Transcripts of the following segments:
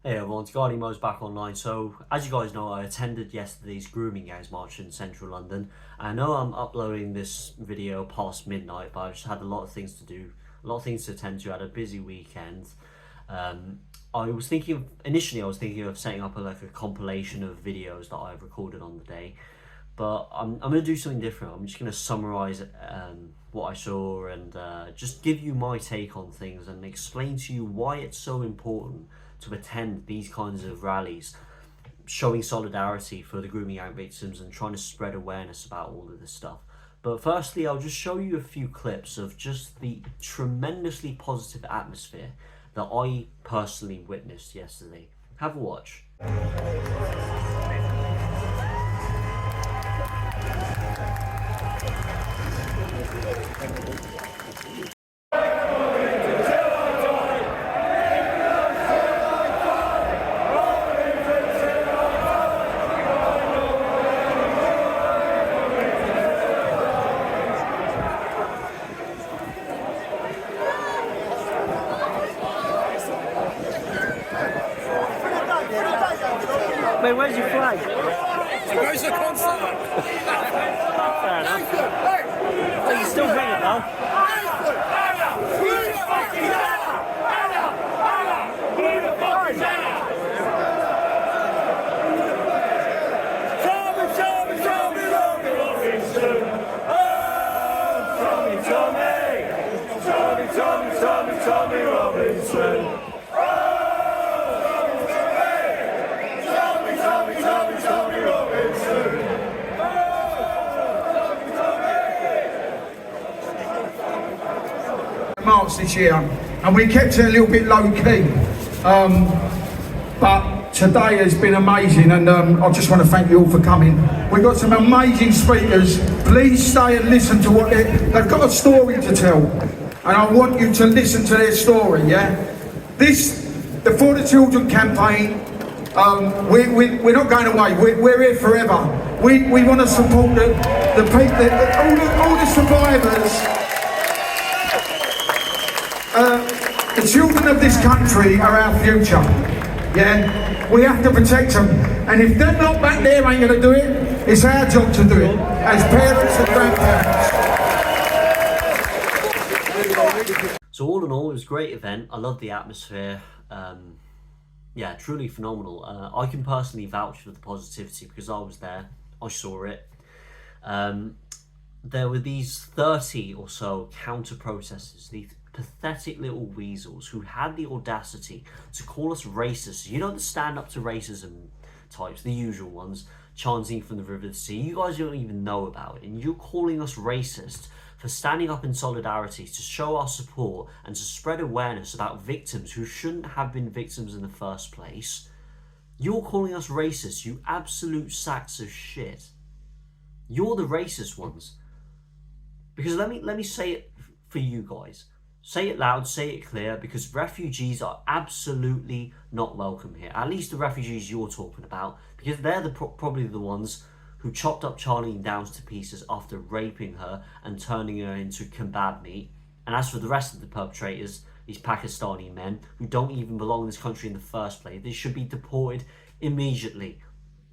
Hey everyone, it's Mo's back online. So, as you guys know, I attended yesterday's grooming gangs march in central London. I know I'm uploading this video past midnight, but I just had a lot of things to do, a lot of things to attend to. I had a busy weekend. Initially I was thinking of setting up a compilation of videos that I've recorded on the day, but I'm going to do something different. I'm just going to summarize what I saw and just give you my take on things and explain to you why it's so important to attend these kinds of rallies, showing solidarity for the grooming gang victims and trying to spread awareness about all of this stuff. But firstly, I'll just show you a few clips of just the tremendously positive atmosphere that I personally witnessed yesterday. Have a watch. Wait, where's your flag? Where's the concert? Fair enough. But you still bring it though. Tommy Robinson. March this year, and we kept it a little bit low key, but today has been amazing, and I just want to thank you all for coming. We've got some amazing speakers. Please stay and listen to what they've got a story to tell, and I want you to listen to their story. The For the Children campaign, we're not going away. We're here forever. We want to support the people, all the survivors. The children of this country are our future. We have to protect them, and if they're not back there, ain't going to do it. It's our job to do it as parents and grandparents. So all in all, it was a great event. I loved the atmosphere. Yeah, truly phenomenal. I can personally vouch for the positivity because I was there. I saw it. There were these 30 or so counter protesters, these pathetic little weasels who had the audacity to call us racist. You know, the stand up to racism types, the usual ones, chanting from the river to the sea. You guys don't even know about it, and you're calling us racist for standing up in solidarity to show our support and to spread awareness about victims who shouldn't have been victims in the first place. You're calling us racist, you absolute sacks of shit. You're the racist ones. Because let me say it for you guys. Say it loud, say it clear, because refugees are absolutely not welcome here. At least the refugees you're talking about, because they're probably the ones who chopped up Charlie Downs to pieces after raping her and turning her into kebab meat. And as for the rest of the perpetrators, these Pakistani men who don't even belong in this country in the first place, they should be deported immediately,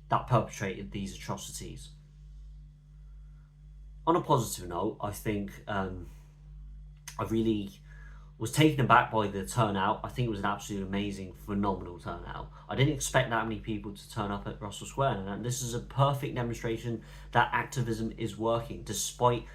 that perpetrated these atrocities. On a positive note, I think I really was taken aback by the turnout. I think it was an absolutely amazing, phenomenal turnout. I didn't expect that many people to turn up at Russell Square, and this is a perfect demonstration that activism is working, despite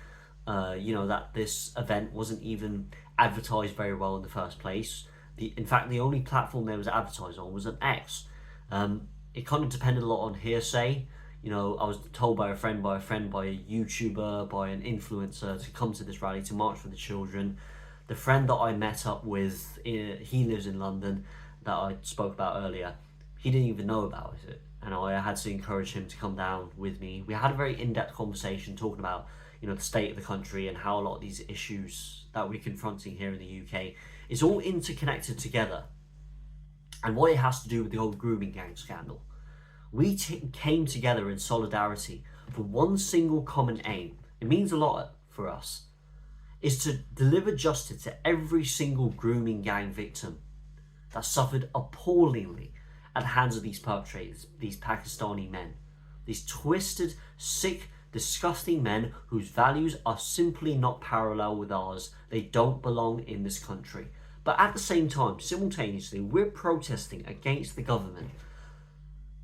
that this event wasn't even advertised very well in the first place. In fact, the only platform there was advertised on was an X. It kind of depended a lot on hearsay. I was told by a friend, by a YouTuber, by an influencer to come to this rally to march for the children. The friend that I met up with, he lives in London, that I spoke about earlier. He didn't even know about it, and I had to encourage him to come down with me. We had a very in-depth conversation talking about, the state of the country and how a lot of these issues that we're confronting here in the UK is all interconnected together, and what it has to do with the whole grooming gang scandal. We came together in solidarity for one single common aim. It means a lot for us. Is to deliver justice to every single grooming gang victim that suffered appallingly at the hands of these perpetrators, these Pakistani men. These twisted, sick, disgusting men whose values are simply not parallel with ours. They don't belong in this country. But at the same time, simultaneously, we're protesting against the government.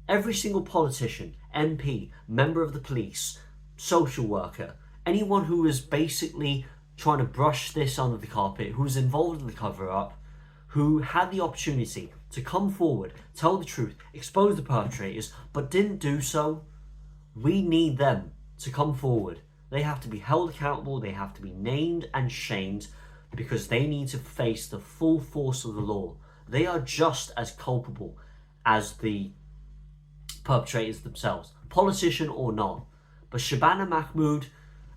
Every single politician, MP, member of the police, social worker, anyone who is basically trying to brush this under the carpet, who's involved in the cover-up, who had the opportunity to come forward, tell the truth, expose the perpetrators, but didn't do so, we need them to come forward. They have to be held accountable, they have to be named and shamed, because they need to face the full force of the law. They are just as culpable as the perpetrators themselves, politician or not. But Shabana Mahmood,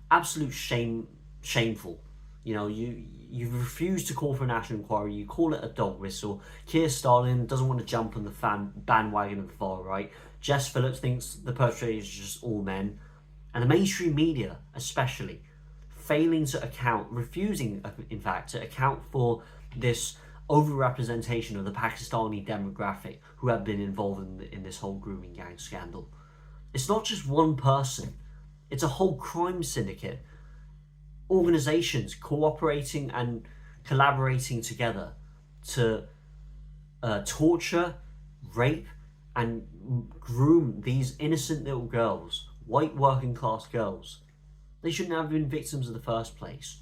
absolute shameful. You know, you refuse to call for a national inquiry, you call it a dog whistle. Keir Starmer doesn't want to jump on the bandwagon of the far right. Jess Phillips thinks the perpetrators are just all men. And the mainstream media, especially, failing to account, refusing, in fact, to account for this overrepresentation of the Pakistani demographic who have been involved in this whole grooming gang scandal. It's not just one person, it's a whole crime syndicate. Organizations cooperating and collaborating together to torture, rape, and groom these innocent little girls, white working class girls. They shouldn't have been victims in the first place.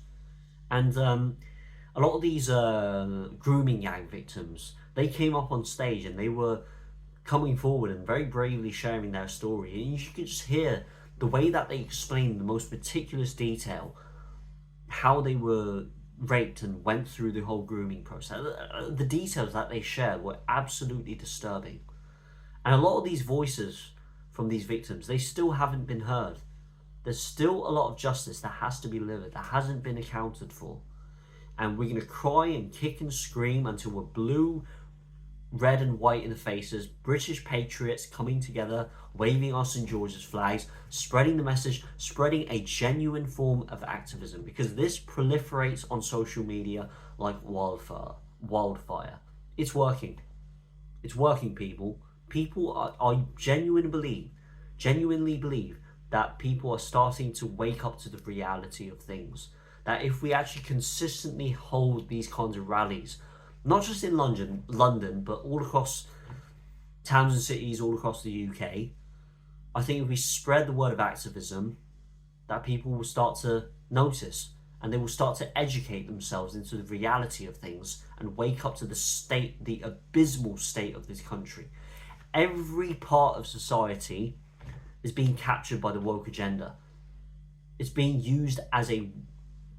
And a lot of these grooming gang victims, they came up on stage and they were coming forward and very bravely sharing their story. And you could just hear the way that they explained the most meticulous detail, how they were raped and went through the whole grooming process. The details that they shared were absolutely disturbing. And a lot of these voices from these victims, they still haven't been heard. There's still a lot of justice that has to be delivered, that hasn't been accounted for. And we're going to cry and kick and scream until we're blue, red and white in the faces, British patriots coming together, waving our St. George's flags, spreading the message, spreading a genuine form of activism, because this proliferates on social media like wildfire. It's working. It's working, people. People I genuinely believe that people are starting to wake up to the reality of things. That if we actually consistently hold these kinds of rallies, not just in London, but all across towns and cities all across the UK, I think if we spread the word of activism, that people will start to notice and they will start to educate themselves into the reality of things and wake up to the abysmal state of this country. Every part of society is being captured by the woke agenda. It's being used as a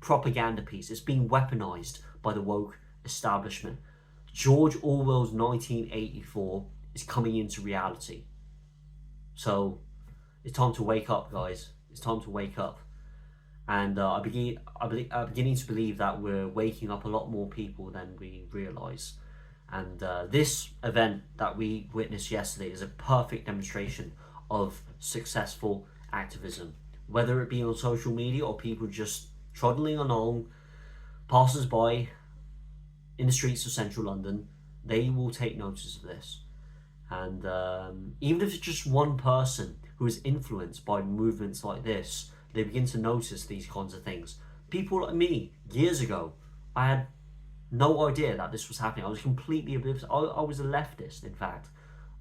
propaganda piece. It's being weaponized by the woke establishment. George Orwell's 1984 is coming into reality. So it's time to wake up, guys. It's time to wake up. And I'm beginning to believe that we're waking up a lot more people than we realise. And this event that we witnessed yesterday is a perfect demonstration of successful activism. Whether it be on social media or people just trundling along, passers-by in the streets of central London, they will take notice of this. And even if it's just one person who is influenced by movements like this, they begin to notice these kinds of things. People like me, years ago, I had no idea that this was happening. I was completely oblivious. I was a leftist, in fact.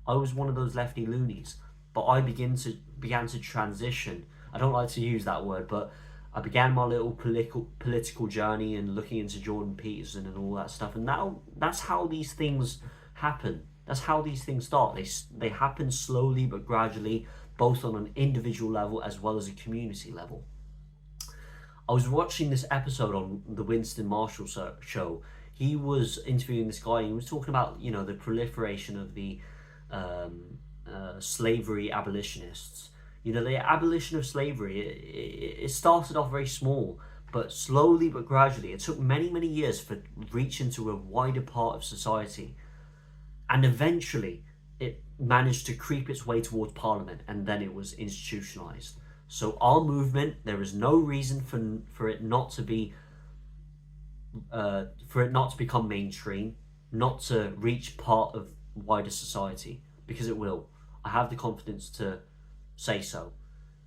I was one of those lefty loonies. But I began to transition. I don't like to use that word, but I began my little political journey and looking into Jordan Peterson and all that stuff. And now that's how these things happen. That's how these things start. They happen slowly but gradually, both on an individual level as well as a community level. I was watching this episode on the Winston Marshall show. He was interviewing this guy and he was talking about, you know, the proliferation of the slavery abolitionists. You know, the abolition of slavery, it started off very small, but slowly but gradually, it took many, many years for it to reach into a wider part of society. And eventually, it managed to creep its way towards Parliament, and then it was institutionalized. So our movement, there is no reason for it not to be, for it not to become mainstream, not to reach part of wider society, because it will. I have the confidence to say so,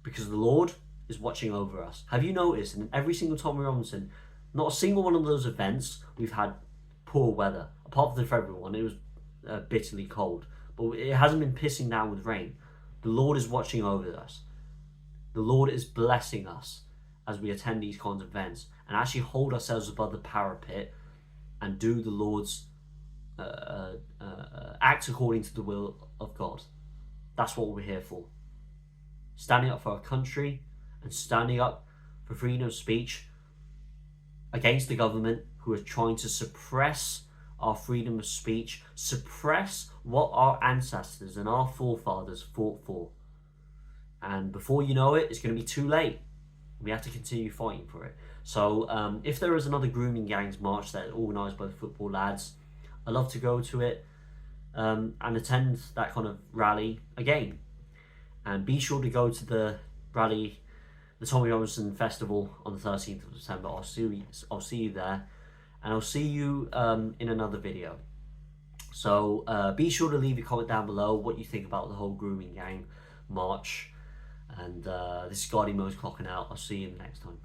because the Lord is watching over us. Have you noticed in every single Tommy Robinson, not a single one of those events we've had poor weather, apart from the February one? It was bitterly cold, but it hasn't been pissing down with rain. The Lord is watching over us. The Lord is blessing us as we attend these kinds of events and actually hold ourselves above the parapet and do the Lord's act according to the will of God. That's what we're here for. Standing up for our country and standing up for freedom of speech against the government who are trying to suppress our freedom of speech, suppress what our ancestors and our forefathers fought for. And before you know it, it's going to be too late. We have to continue fighting for it. So if there is another grooming gangs march that is organised by the football lads, I'd love to go to it and attend that kind of rally again. And be sure to go to the rally, the Tommy Robinson Festival on the 13th of December. I'll see you there. And I'll see you in another video. So be sure to leave a comment down below what you think about the whole grooming gang march. And this is Guardy Mo's clocking out. I'll see you next time.